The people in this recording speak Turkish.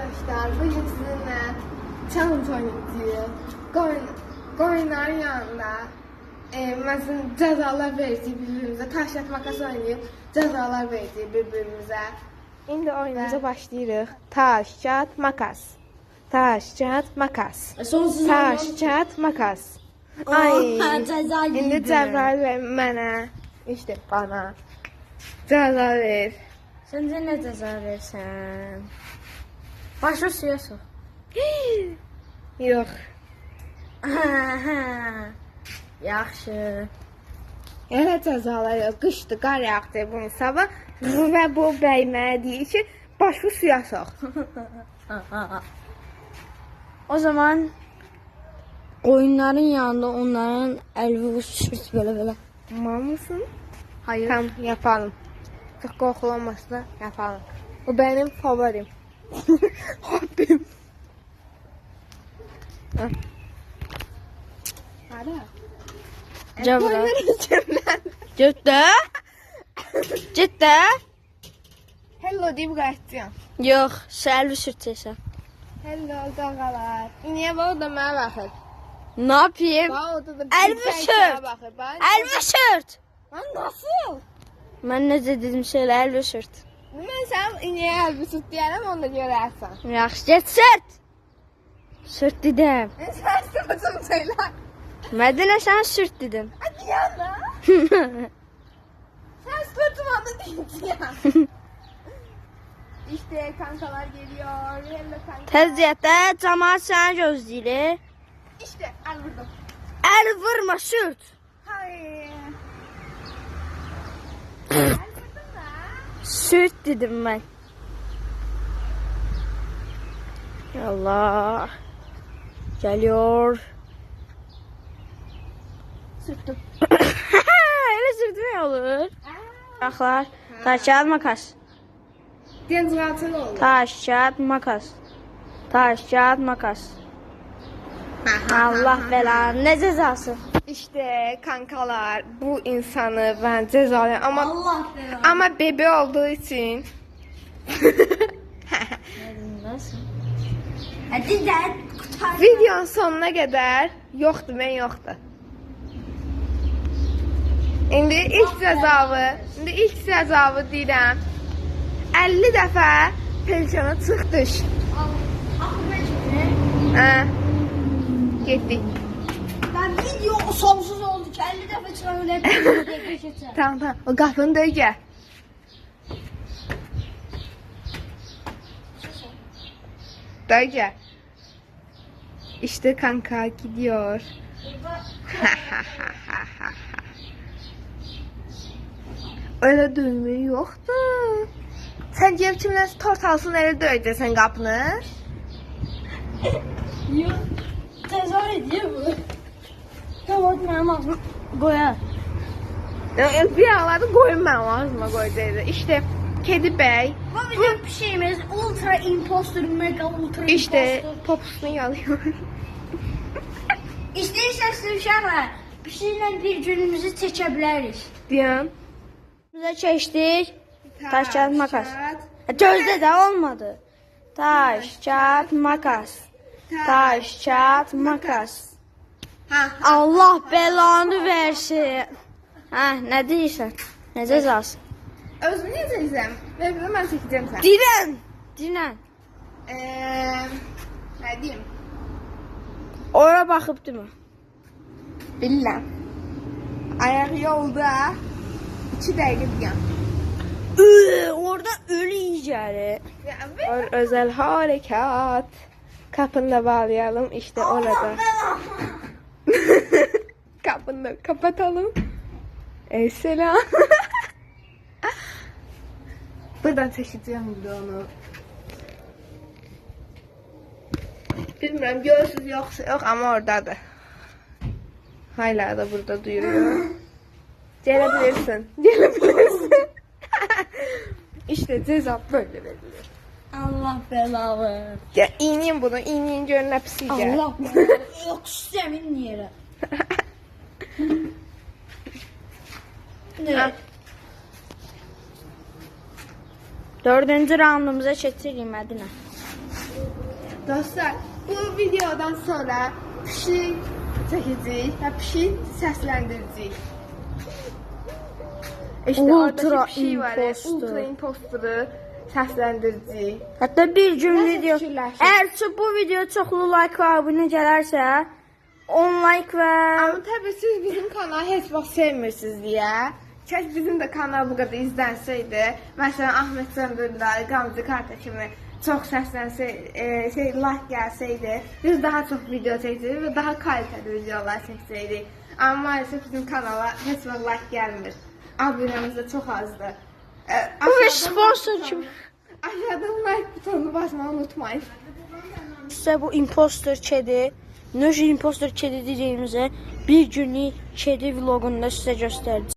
arkadaşlar, bugün sizinle challenge oynayacağız. Koyunların yanında mesela cezalar vereceğiz birbirimize. Taş kağıt makas oynayıp cezalar vereceğiz birbirimize. Şimdi oyunumuza başlayırıq. Taş kağıt makas. Taş kağıt makas. Taş kağıt makas. Ay. İndi ceza ver mənə. İşte bana. Ceza ver. Səncə nə cəza versən? Başa suya sox. Yox. Yaxşı. Elə cəzalar yox. Qışdı, qar yağdı bu sabah. Və bu bəy mənə deyir ki, başı suya sox. O zaman oyunların yanında onların əlvi sürt belə. Tamam mısın? Hayır. Tamam, yapalım. Çok korkulu olmasın da yapalım. Bu benim favorim. Hobbim. Hadi. Cavra. Ciddi? Ciddi? Hello deyip qaçacağım. Yox, sən əlvi sürtəcəksən. Hello qağalar. İniyə bax o da mənə baxır. Ne yapayım? Bax o da Əlvi sürt. Əlvi sürt. Lan nasıl? Mən necə dedim şeylə əlvi sürt. Mən sən iniyə əlvi sürt deyərəm, onu da görərsən. Yaxşı, get sürt. Sürt dedim. Sən sırtım söylə. Mədinə sən sürt dedim. Hadi yana. Sen sırtıma da diyeceğim. İşte kankalar geliyor. Hello kanka. Təziyyətdə cəmaət səni gözləyir. İşte al burada. Əl vurma, sürt. Hayır. Al burada. Sürt dedim mən. Allah. Geliyor. Sırtım. Elə sürtmək olur. Uşaqlar, taş kağıt makas. Deniz rahatın oldu. Taş kağıt makas. Taş kağıt makas. Allah belanı, ne cezası? İşte kankalar bu insanı ben cezalıyorum ama Allah belanı. ama bebe olduğu için Nasıl? Hadi de kurtar. videonun sonuna kadar yoktu, ben yoktu. İndi ilk cezavı deyirəm. 50 dəfə pelçana çıx düş. Getdik. Ben video sonsuz oldu ki 50 defa çıkarım hep Tamam. O qapını döygə. Döygə. İşte kanka gidiyor. Öyle dövme yoktu. Sen gelip kimden tort alsın öyle döveceksin kapını. Yok. Tezahür ediyor bu. Tamam benim ağzıma koyar. Bir ağladı koyun benim ağzıma koyacağız. İşte Kedi Bey. Bu bizim bir şeyimiz ultra impostor, mega ultra İşte impostor. poposunu yalıyor. İstəyirsənsə uşaqlar, bir şeylə bir günümüzü çəkə bilərik. Diyan. Bizə keçdik. Taş kağıt makas. Gözdə də olmadı. Taş kağıt makas. Taş kağıt makas. Allah belanı versin. Ha, nə deyirsən? Nə cəzası? Özünü necəysən? Ben çəkəcəm sən. Dinən. Ne diyeyim? Ora baxıb demə. Bilmem. Ayak yolda 2 dəqiqə diyan. Orada ölü yiyəcəri. Özel harekat. Kapını da bağlayalım işte orada. Kapını da kapatalım. Selam. Buradan çekeceğim bir de onu. Bilmiyorum görsüz yoksa yok ama oradadır. Hala da burada duyuyor. Gelebilirsin. Gelebilirsin. İşte ceza böyle verilir. Allah belanı. Ya iğneyim bunu. İğneyin görün hepsi yiyecek. Allah belanı. Yok sistemin yere. Ne? Dördüncü roundumuza keçirik Mədinə. Dostlar, bu videodan sonra pişik çəkəcəyik və pişik səsləndirəcəyik. İşte Ultra oradakı pişik var, impostor. ultra impostoru səsləndirəcəyik. Hətta bir gün Nəsə video, fikirləşin. əgər bu video çoxlu like və abunə gələrsə, 10 like və Amma təbii siz bizim kanalı heç vaxt sevmirsiniz deyə. Kəş bizim də kanal bu qədər izlənsəydi, məsələn Ahmet Söndürlər, Gamze Karta kimi çox səslənsə, like gəlsəydi, biz daha çox video çəkəcəkdik və daha kalitəli videolar çəkəcəkdik. Amma maalesef bizim kanala heç vaxt like gəlmir. Abunəmiz də çox azdır. bu bir sponsor kimi. Aşağıdan like butonunu basmayı unutmayın. Sizə bu imposter kedi, Nöj imposter kedi dediyimizə bir günlük kedi vloqunda sizə göstərəcəm.